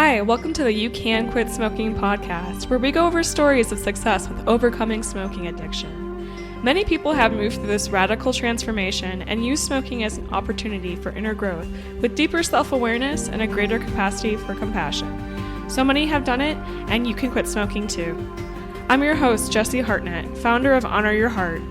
Hi, welcome to the You Can Quit Smoking podcast, where we go over stories of success with overcoming smoking addiction. Many people have moved through this radical transformation and use smoking as an opportunity for inner growth with deeper self-awareness and a greater capacity for compassion. So many have done it, and you can quit smoking too. I'm your host, Jessie Hartnett, founder of Honor Your Heart.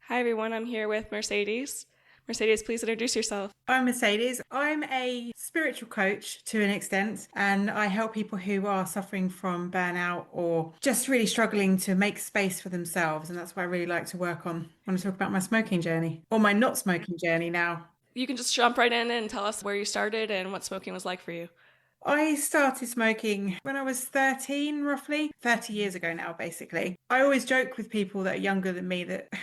Hi everyone, I'm here with Mercedes. Mercedes, please introduce yourself. I'm Mercedes. I'm a spiritual coach to an extent, and I help people who are suffering from burnout or just really struggling to make space for themselves. And that's what I really like to work on when I talk about my smoking journey or my not smoking journey now. You can just jump right in and tell us where you started and what smoking was like for you. I started smoking when I was 13, roughly 30 years ago now, basically. I always joke with people that are younger than me that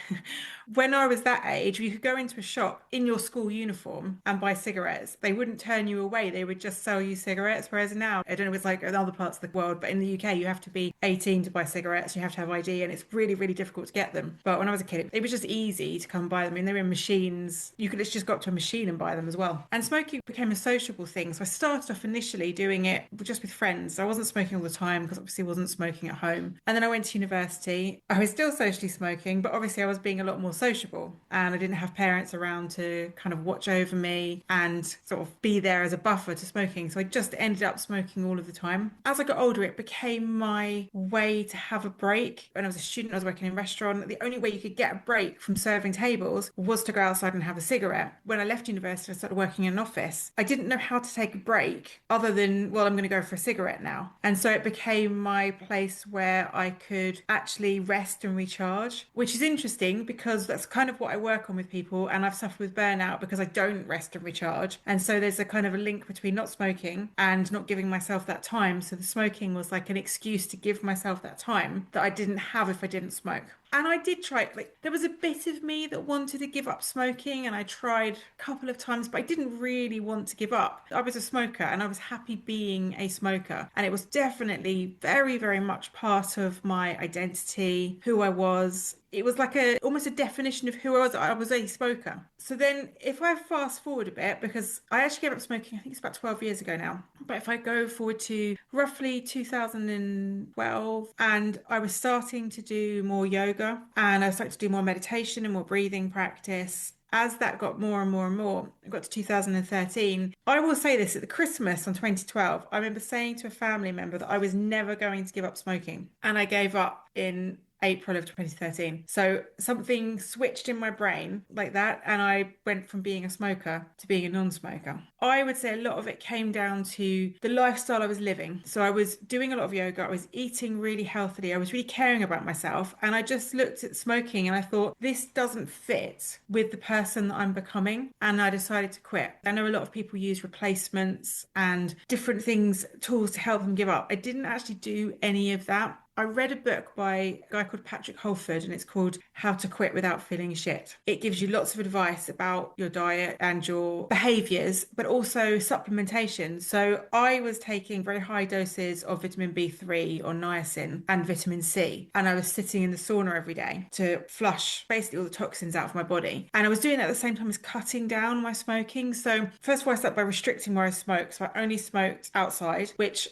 when I was that age, you could go into a shop in your school uniform and buy cigarettes. They wouldn't turn you away. They would just sell you cigarettes. Whereas now, I don't know if it's like in other parts of the world, but in the UK, you have to be 18 to buy cigarettes. You have to have ID and it's really, really difficult to get them. But when I was a kid, it was just easy to come buy them. I mean, they were in machines. You could just go up to a machine and buy them as well. And smoking became a sociable thing. So I started off initially doing it just with friends. I wasn't smoking all the time because obviously I wasn't smoking at home. And then I went to university. I was still socially smoking, but obviously I was being a lot more sociable and I didn't have parents around to kind of watch over me and sort of be there as a buffer to smoking. So I just ended up smoking all of the time. As I got older, it became my way to have a break. When I was a student, I was working in a restaurant. The only way you could get a break from serving tables was to go outside and have a cigarette. When I left university, I started working in an office. I didn't know how to take a break other than, well, I'm going to go for a cigarette now. And so it became my place where I could actually rest and recharge, which is interesting because that's kind of what I work on with people. And I've suffered with burnout because I don't rest and recharge. And so there's a kind of a link between not smoking and not giving myself that time. So the smoking was like an excuse to give myself that time that I didn't have if I didn't smoke. And I did try, like, there was a bit of me that wanted to give up smoking, and I tried a couple of times, but I didn't really want to give up. I was a smoker and I was happy being a smoker. And it was definitely very, very much part of my identity, who I was. It was like almost a definition of who I was. I was a smoker. So then if I fast forward a bit, because I actually gave up smoking, I think it's about 12 years ago now. But if I go forward to roughly 2012, and I was starting to do more yoga and I started to do more meditation and more breathing practice. As that got more and more and more, I got to 2013. I will say this, at the Christmas on 2012, I remember saying to a family member that I was never going to give up smoking. And I gave up in April of 2013. So something switched in my brain like that, and I went from being a smoker to being a non-smoker. I would say a lot of it came down to the lifestyle I was living. So I was doing a lot of yoga, I was eating really healthily, I was really caring about myself, and I just looked at smoking and I thought, this doesn't fit with the person that I'm becoming, and I decided to quit. I know a lot of people use replacements and different things, tools to help them give up. I didn't actually do any of that. I read a book by a guy called Patrick Holford, and it's called How to Quit Without Feeling Shit. It gives you lots of advice about your diet and your behaviors, but also supplementation. So I was taking very high doses of vitamin B3 or niacin and vitamin C, and I was sitting in the sauna every day to flush basically all the toxins out of my body. And I was doing that at the same time as cutting down my smoking. So first of all, I started by restricting where I smoked. So I only smoked outside, which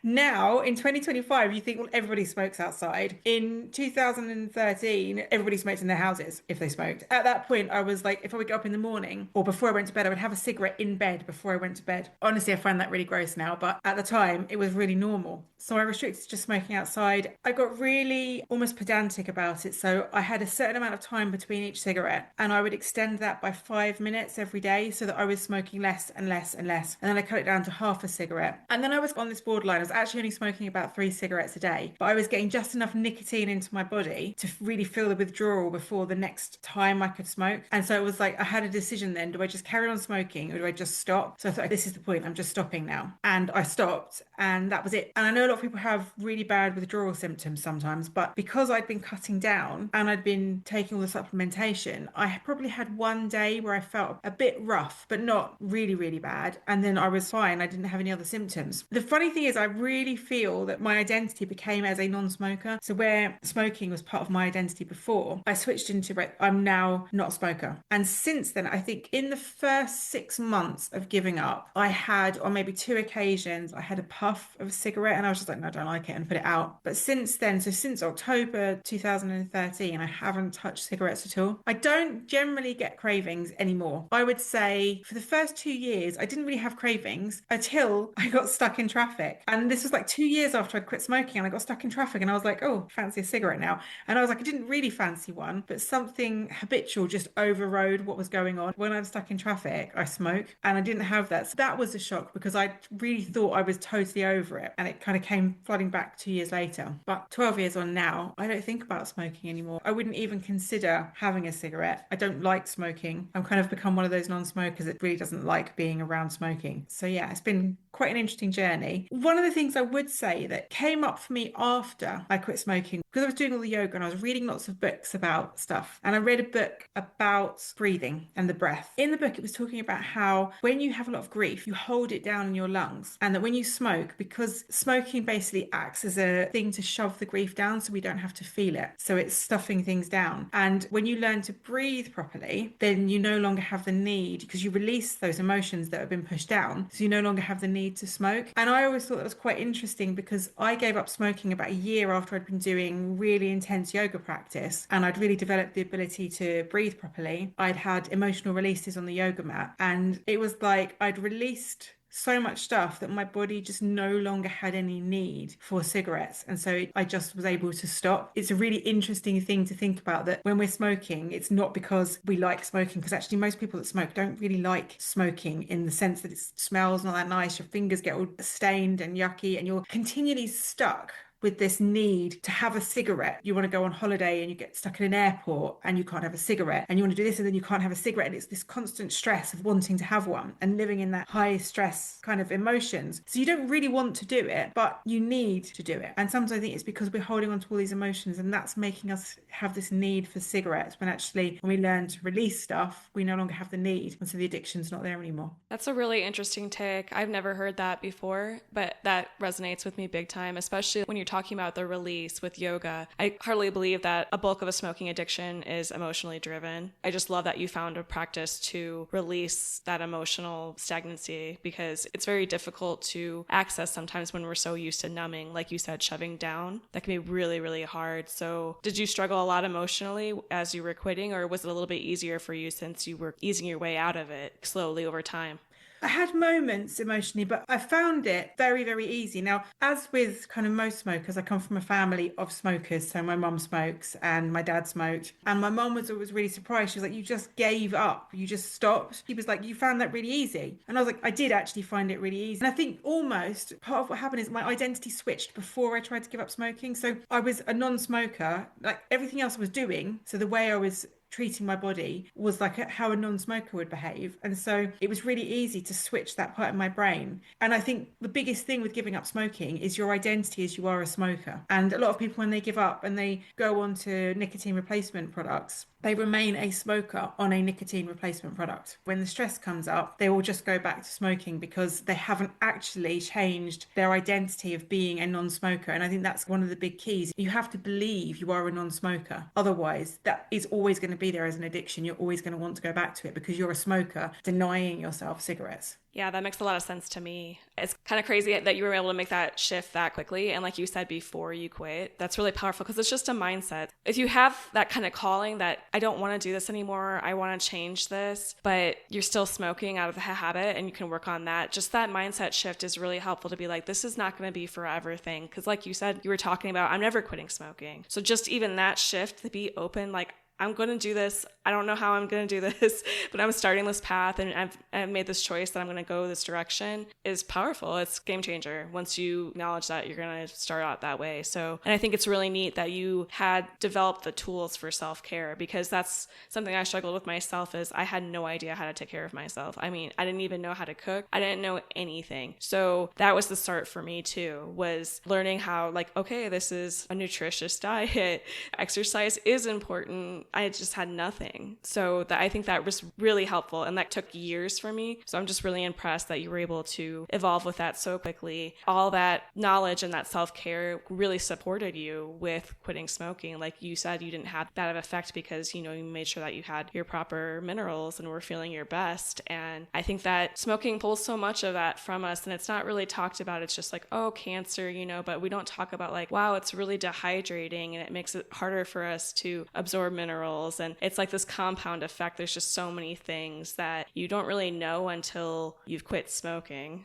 now in 2025, you think, well, everybody smokes outside. In 2013, everybody smoked in their houses if they smoked. At that point, I was like, if I would get up in the morning or before I went to bed, I would have a cigarette in bed before I went to bed. Honestly, I find that really gross now, but at the time, it was really normal. So I restricted just smoking outside. I got really almost pedantic about it. So I had a certain amount of time between each cigarette, and I would extend that by 5 minutes every day so that I was smoking less and less and less. And then I cut it down to half a cigarette. And then I was on this borderline. I was actually only smoking about 3 cigarettes a day, but I was getting just enough nicotine into my body to really feel the withdrawal before the next time I could smoke. And so it was like, I had a decision then, do I just carry on smoking or do I just stop? So I thought, this is the point, I'm just stopping now. And I stopped, and that was it. And I know a lot of people have really bad withdrawal symptoms sometimes, but because I'd been cutting down and I'd been taking all the supplementation, I probably had one day where I felt a bit rough, but not really, really bad. And then I was fine. I didn't have any other symptoms. The funny thing is, I really feel that my identity became became as a non-smoker. So where smoking was part of my identity before, I switched into I'm now not a smoker. And since then, I think in the first 6 months of giving up, I had on maybe 2 occasions, I had a puff of a cigarette and I was just like, no, I don't like it, and put it out. But since then, so since October 2013, I haven't touched cigarettes at all. I don't generally get cravings anymore. I would say for the first 2 years, I didn't really have cravings until I got stuck in traffic. And this was like 2 years after I'd quit smoking and I got stuck in traffic and I was like, oh, fancy a cigarette now. And I was like, I didn't really fancy one, but something habitual just overrode what was going on. When I was stuck in traffic, I smoke and I didn't have that. So that was a shock because I really thought I was totally over it. And it kind of came flooding back 2 years later. But 12 years on now, I don't think about smoking anymore. I wouldn't even consider having a cigarette. I don't like smoking. I'm kind of become one of those non-smokers that really doesn't like being around smoking. So yeah, it's been quite an interesting journey. One of the things I would say that came up for me after I quit smoking, because I was doing all the yoga and I was reading lots of books about stuff. And I read a book about breathing and the breath. In the book, it was talking about how when you have a lot of grief, you hold it down in your lungs. And that when you smoke, because smoking basically acts as a thing to shove the grief down so we don't have to feel it. So it's stuffing things down. And when you learn to breathe properly, then you no longer have the need, because you release those emotions that have been pushed down. So you no longer have the need to smoke. And I always thought that was quite interesting because I gave up smoking about a year after I'd been doing really intense yoga practice and I'd really developed the ability to breathe properly. I'd had emotional releases on the yoga mat and it was like I'd released so much stuff that my body just no longer had any need for cigarettes. And so I just was able to stop. It's a really interesting thing to think about, that when we're smoking, it's not because we like smoking, because actually most people that smoke don't really like smoking in the sense that it smells not that nice. Your fingers get all stained and yucky and you're continually stuck with this need to have a cigarette. You want to go on holiday and you get stuck in an airport and you can't have a cigarette, and you want to do this and then you can't have a cigarette, and it's this constant stress of wanting to have one and living in that high stress kind of emotions. So you don't really want to do it, but you need to do it. And sometimes I think it's because we're holding on to all these emotions and that's making us have this need for cigarettes, when actually when we learn to release stuff, we no longer have the need, and so the addiction's not there anymore. That's a really interesting take. I've never heard that before, but that resonates with me big time, especially when you're talking about the release with yoga. I hardly believe that a bulk of a smoking addiction is emotionally driven. I just love that you found a practice to release that emotional stagnancy, because it's very difficult to access sometimes when we're so used to numbing, like you said, shoving down. That can be really, really hard. So did you struggle a lot emotionally as you were quitting, or was it a little bit easier for you since you were easing your way out of it slowly over time? I had moments emotionally, but I found it very, very easy. Now, as with kind of most smokers, I come from a family of smokers. So my mum smokes and my dad smoked. And my mum was always really surprised. She was like, you just gave up. You just stopped. She was like, you found that really easy. And I was like, I did actually find it really easy. And I think almost part of what happened is my identity switched before I tried to give up smoking. So I was a non-smoker, like everything else I was doing. So the way I was treating my body was like how a non-smoker would behave. And so it was really easy to switch that part of my brain. And I think the biggest thing with giving up smoking is your identity as you are a smoker. And a lot of people, when they give up and they go on to nicotine replacement products, they remain a smoker on a nicotine replacement product. When the stress comes up, they will just go back to smoking because they haven't actually changed their identity of being a non-smoker. And I think that's one of the big keys. You have to believe you are a non-smoker. Otherwise, that is always going to be there as an addiction. You're always going to want to go back to it because you're a smoker denying yourself cigarettes. Yeah, that makes a lot of sense to me. It's kind of crazy that you were able to make that shift that quickly. And like you said before you quit, that's really powerful because it's just a mindset. If you have that kind of calling that I don't want to do this anymore, I want to change this, but you're still smoking out of the habit and you can work on that, just that mindset shift is really helpful to be like, this is not going to be forever thing. Because like you said, you were talking about, I'm never quitting smoking. So just even that shift to be open, like, I'm going to do this. I don't know how I'm going to do this, but I'm starting this path and I've made this choice that I'm going to go this direction is powerful. It's a game changer once you acknowledge that you're going to start out that way. So, and I think it's really neat that you had developed the tools for self-care, because that's something I struggled with myself is I had no idea how to take care of myself. I mean, I didn't even know how to cook. I didn't know anything. So that was the start for me too, was learning how like, okay, this is a nutritious diet. Exercise is important. I just had nothing. So I think that was really helpful, and that took years for me. So I'm just really impressed that you were able to evolve with that so quickly. All that knowledge and that self-care really supported you with quitting smoking. Like you said, you didn't have that effect because, you made sure that you had your proper minerals and were feeling your best. And I think that smoking pulls so much of that from us, and it's not really talked about. It's just like, oh, cancer, but we don't talk about like, wow, it's really dehydrating and it makes it harder for us to absorb minerals. And it's like this compound effect. There's just so many things that you don't really know until you've quit smoking.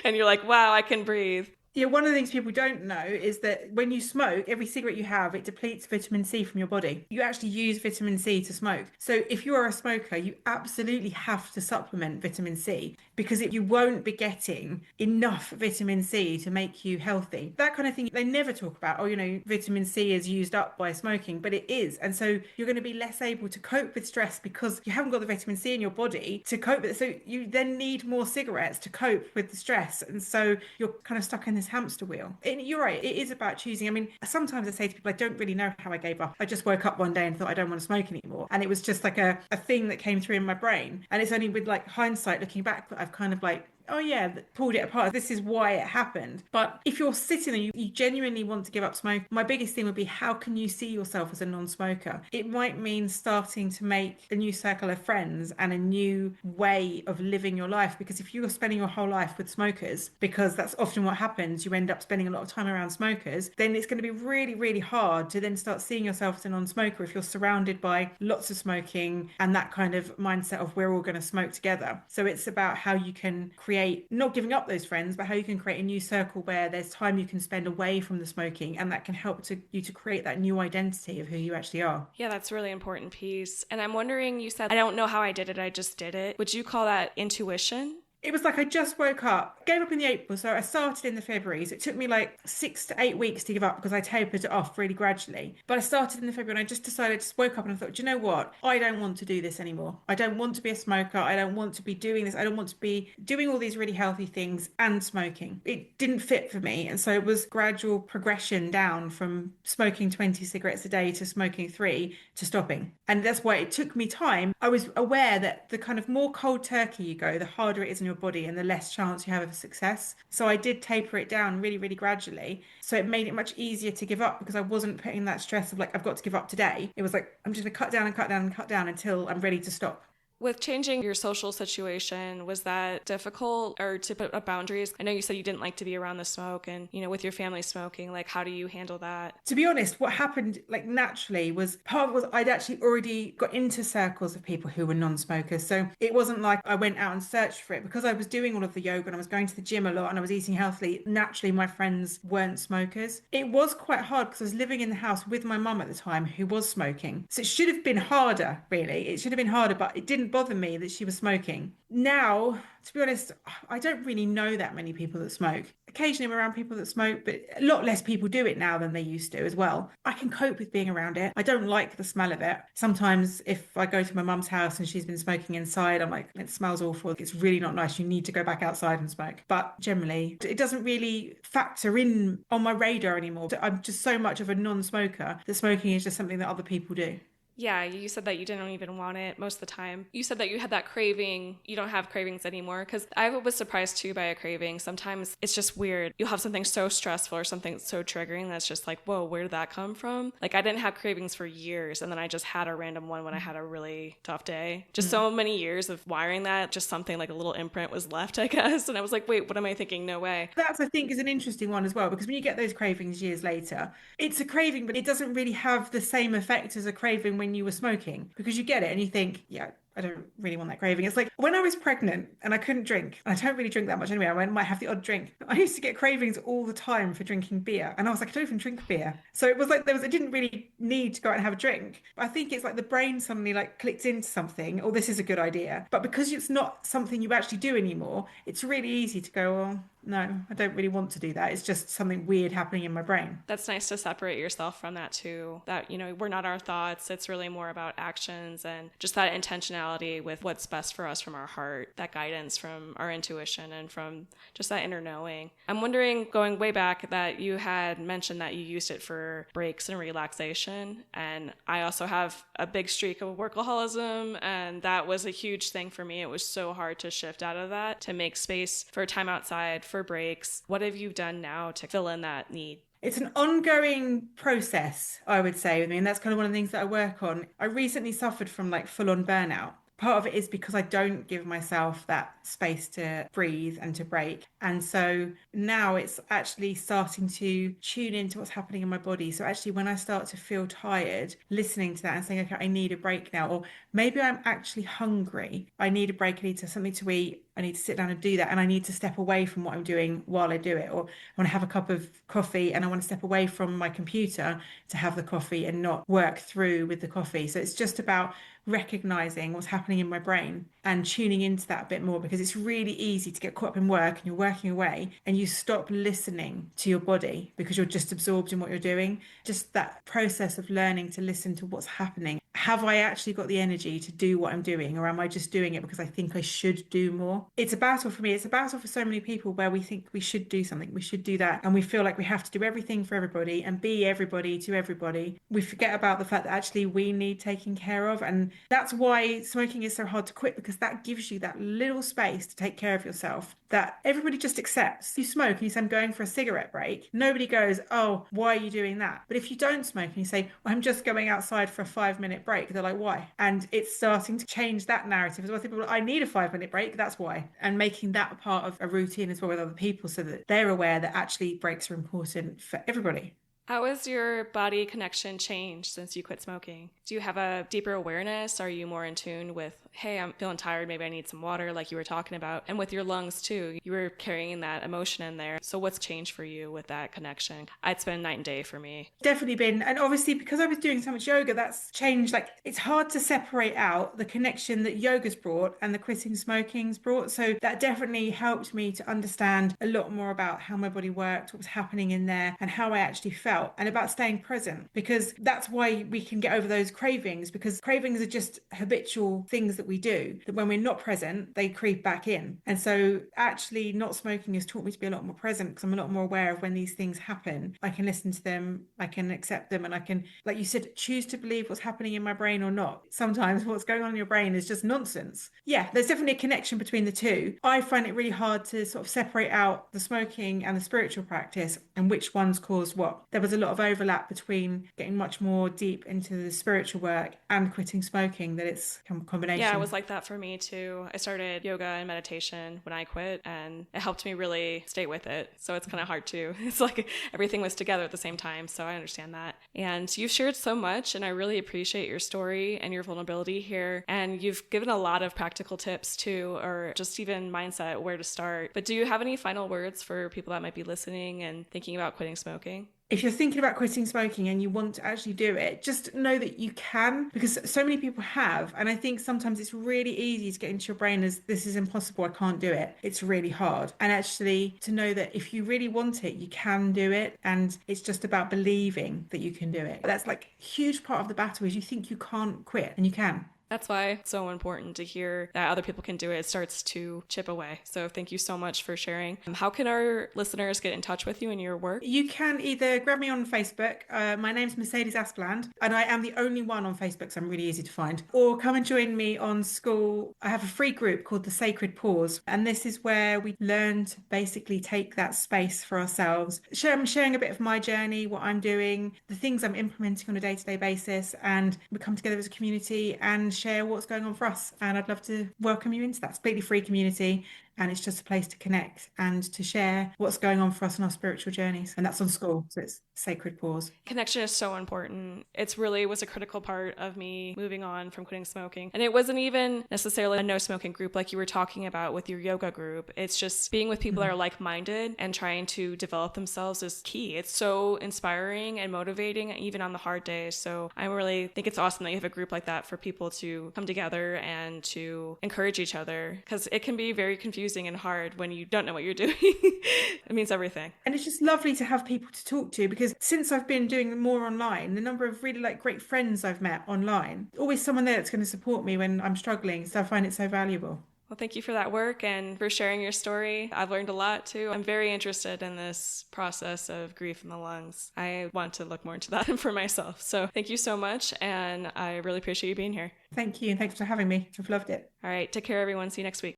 And you're like, wow, I can breathe. Yeah, one of the things people don't know is that when you smoke, every cigarette you have, it depletes vitamin C from your body. You actually use vitamin C to smoke. So if you are a smoker, you absolutely have to supplement vitamin C because you won't be getting enough vitamin C to make you healthy. That kind of thing, they never talk about, vitamin C is used up by smoking, but it is. And so you're going to be less able to cope with stress because you haven't got the vitamin C in your body to cope with it. So you then need more cigarettes to cope with the stress. And so you're kind of stuck in this hamster wheel. And you're right, it is about choosing. I mean, sometimes I say to people, I don't really know how I gave up. I just woke up one day and thought I don't want to smoke anymore. And it was just like a thing that came through in my brain. And it's only with like hindsight looking back that I've kind of like, oh yeah, pulled it apart. This is why it happened. But if you're sitting and you genuinely want to give up smoke, my biggest thing would be, how can you see yourself as a non-smoker? It might mean starting to make a new circle of friends and a new way of living your life. Because if you're spending your whole life with smokers, because that's often what happens, you end up spending a lot of time around smokers, then it's going to be really, really hard to then start seeing yourself as a non-smoker if you're surrounded by lots of smoking and that kind of mindset of we're all going to smoke together. So it's about how you can create, not giving up those friends, but how you can create a new circle where there's time you can spend away from the smoking, and that can help you to create that new identity of who you actually are. Yeah, that's a really important piece. And I'm wondering, you said, I don't know how I did it, I just did it. Would you call that intuition? It was like I just woke up, gave up in the April, so I started in the February. So it took me like 6 to 8 weeks to give up because I tapered it off really gradually. But I started in the February and I just decided, just woke up and I thought, do you know what? I don't want to do this anymore. I don't want to be a smoker. I don't want to be doing this. I don't want to be doing all these really healthy things and smoking. It didn't fit for me. And so it was gradual progression down from smoking 20 cigarettes a day to smoking 3 to stopping. And that's why it took me time. I was aware that the kind of more cold turkey you go, the harder it is on your body and the less chance you have of success. So I did taper it down really, really gradually. So it made it much easier to give up because I wasn't putting that stress of like, I've got to give up today. It was like, I'm just going to cut down and cut down and cut down until I'm ready to stop. With changing your social situation, was that difficult, or to put up boundaries? I know you said you didn't like to be around the smoke and, with your family smoking, like how do you handle that? To be honest, what happened like naturally was part of it was I'd actually already got into circles of people who were non-smokers. So it wasn't like I went out and searched for it because I was doing all of the yoga and I was going to the gym a lot and I was eating healthily. Naturally, my friends weren't smokers. It was quite hard because I was living in the house with my mum at the time who was smoking. So it should have been harder, really. It should have been harder, but it didn't bother me that she was smoking. Now, to be honest, I don't really know that many people that smoke. Occasionally I'm around people that smoke, but a lot less people do it now than they used to as well. I can cope with being around it. I don't like the smell of it. Sometimes if I go to my mum's house and she's been smoking inside, I'm like, it smells awful. It's really not nice. You need to go back outside and smoke. But generally, it doesn't really factor in on my radar anymore. I'm just so much of a non-smoker that smoking is just something that other people do. Yeah, you said that you didn't even want it most of the time. You said that you had that craving. You don't have cravings anymore, because I was surprised too by a craving. Sometimes it's just weird. You'll have something so stressful or something so triggering that's just like, whoa, where did that come from? Like I didn't have cravings for years, and then I just had a random one when I had a really tough day. Just so many years of wiring that, just something like a little imprint was left, I guess. And I was like, wait, what am I thinking? No way. That's, I think, is an interesting one as well, because when you get those cravings years later, it's a craving, but it doesn't really have the same effect as a craving when you were smoking, because you get it and you think, yeah, I don't really want that craving. It's like when I was pregnant and I couldn't drink, and I don't really drink that much anyway, I might have the odd drink. I used to get cravings all the time for drinking beer. And I was like, I don't even drink beer. So it was like I didn't really need to go out and have a drink. But I think it's like the brain suddenly like clicked into something, oh, this is a good idea. But because it's not something you actually do anymore, it's really easy to go, well, no, I don't really want to do that. It's just something weird happening in my brain. That's nice to separate yourself from that too. That, we're not our thoughts. It's really more about actions and just that intentionality intentionality with what's best for us from our heart, that guidance from our intuition and from just that inner knowing. I'm wondering, going way back, that you had mentioned that you used it for breaks and relaxation. And I also have a big streak of workaholism, and that was a huge thing for me. It was so hard to shift out of that, to make space for time outside, for breaks. What have you done now to fill in that need? It's an ongoing process, I would say, with me, and that's kind of one of the things that I work on. I recently suffered from like full-on burnout. Part of it is because I don't give myself that space to breathe and to break. And so now it's actually starting to tune into what's happening in my body. So actually, when I start to feel tired, listening to that and saying, okay, I need a break now, or maybe I'm actually hungry, I need a break, I need to something to eat, I need to sit down and do that, and I need to step away from what I'm doing while I do it. Or I want to have a cup of coffee and I want to step away from my computer to have the coffee and not work through with the coffee. So it's just about recognizing what's happening in my brain and tuning into that a bit more, because it's really easy to get caught up in work and you're working away and you stop listening to your body because you're just absorbed in what you're doing. Just that process of learning to listen to what's happening. Have I actually got the energy to do what I'm doing, or am I just doing it because I think I should do more? It's a battle for me. It's a battle for so many people where we think we should do something, we should do that, and we feel like we have to do everything for everybody and be everybody to everybody. We forget about the fact that actually we need taking care of, and that's why smoking is so hard to quit, because that gives you that little space to take care of yourself that everybody just accepts. You smoke and you say, I'm going for a cigarette break. Nobody goes, oh, why are you doing that? But if you don't smoke and you say, well, I'm just going outside for a 5-minute break, they're like, why? And it's starting to change that narrative as well. People are like, I need a 5-minute break, that's why. And making that a part of a routine as well with other people, so that they're aware that actually breaks are important for everybody. How has your body connection changed since you quit smoking? Do you have a deeper awareness? Are you more in tune with, hey, I'm feeling tired, maybe I need some water, like you were talking about? And with your lungs too, you were carrying that emotion in there. So what's changed for you with that connection? It's been night and day for me. Definitely been. And obviously, because I was doing so much yoga, that's changed. Like, it's hard to separate out the connection that yoga's brought and the quitting smoking's brought. So that definitely helped me to understand a lot more about how my body worked, what was happening in there, and how I actually felt, and about staying present, because that's why we can get over those cravings, because cravings are just habitual things that we do, that when we're not present, they creep back in. And so actually not smoking has taught me to be a lot more present, because I'm a lot more aware of when these things happen. I can listen to them, I can accept them, and I can, like you said, choose to believe what's happening in my brain or not. Sometimes what's going on in your brain is just nonsense. Yeah, there's definitely a connection between the two. I find it really hard to sort of separate out the smoking and the spiritual practice and which one's caused what. There was a lot of overlap between getting much more deep into the spiritual work and quitting smoking, that it's a combination. Yeah, it was like that for me too. I started yoga and meditation when I quit, and it helped me really stay with it. So it's kind of hard too. It's like everything was together at the same time. So I understand that. And you've shared so much, and I really appreciate your story and your vulnerability here. And you've given a lot of practical tips too, or just even mindset, where to start. But do you have any final words for people that might be listening and thinking about quitting smoking? If you're thinking about quitting smoking and you want to actually do it, just know that you can, because so many people have. And I think sometimes it's really easy to get into your brain as, this is impossible, I can't do it. It's really hard. And actually to know that if you really want it, you can do it. And it's just about believing that you can do it. That's like a huge part of the battle, is you think you can't quit, and you can. That's why it's so important to hear that other people can do it. It starts to chip away. So thank you so much for sharing. How can our listeners get in touch with you and your work? You can either grab me on Facebook. My name's Mercedes Aspland, and I am the only one on Facebook, so I'm really easy to find. Or come and join me on School. I have a free group called The Sacred Pause, and this is where we learn to basically take that space for ourselves. I'm sharing a bit of my journey, what I'm doing, the things I'm implementing on a day-to-day basis, and we come together as a community and share what's going on for us. And I'd love to welcome you into that. It's a completely free community, and it's just a place to connect and to share what's going on for us in our spiritual journeys. And that's on School, so it's Sacred Pause. Connection is so important. It's really was a critical part of me moving on from quitting smoking. And it wasn't even necessarily a no smoking group like you were talking about with your yoga group. It's just being with people that are like-minded and trying to develop themselves is key. It's so inspiring and motivating, even on the hard days. So I really think it's awesome that you have a group like that for people to come together and to encourage each other, because it can be very confusing confusing and hard when you don't know what you're doing. It means everything. And it's just lovely to have people to talk to, because since I've been doing more online, the number of really great friends I've met online, always someone there that's going to support me when I'm struggling. So I find it so valuable. Well, thank you for that work and for sharing your story. I've learned a lot too. I'm very interested in this process of grief in the lungs. I want to look more into that for myself. So thank you so much, and I really appreciate you being here. Thank you, and thanks for having me. I've loved it. All right, take care, everyone. See you next week.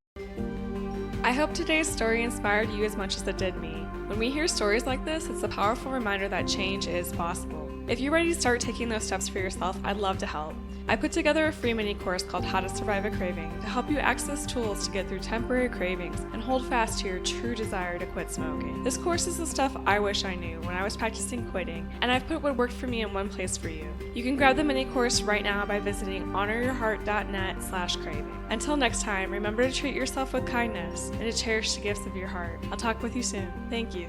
I hope today's story inspired you as much as it did me. When we hear stories like this, it's a powerful reminder that change is possible. If you're ready to start taking those steps for yourself, I'd love to help. I put together a free mini course called How to Survive a Craving to help you access tools to get through temporary cravings and hold fast to your true desire to quit smoking. This course is the stuff I wish I knew when I was practicing quitting, and I've put what worked for me in one place for you. You can grab the mini course right now by visiting honoryourheart.net/craving. Until next time, remember to treat yourself with kindness and to cherish the gifts of your heart. I'll talk with you soon. Thank you.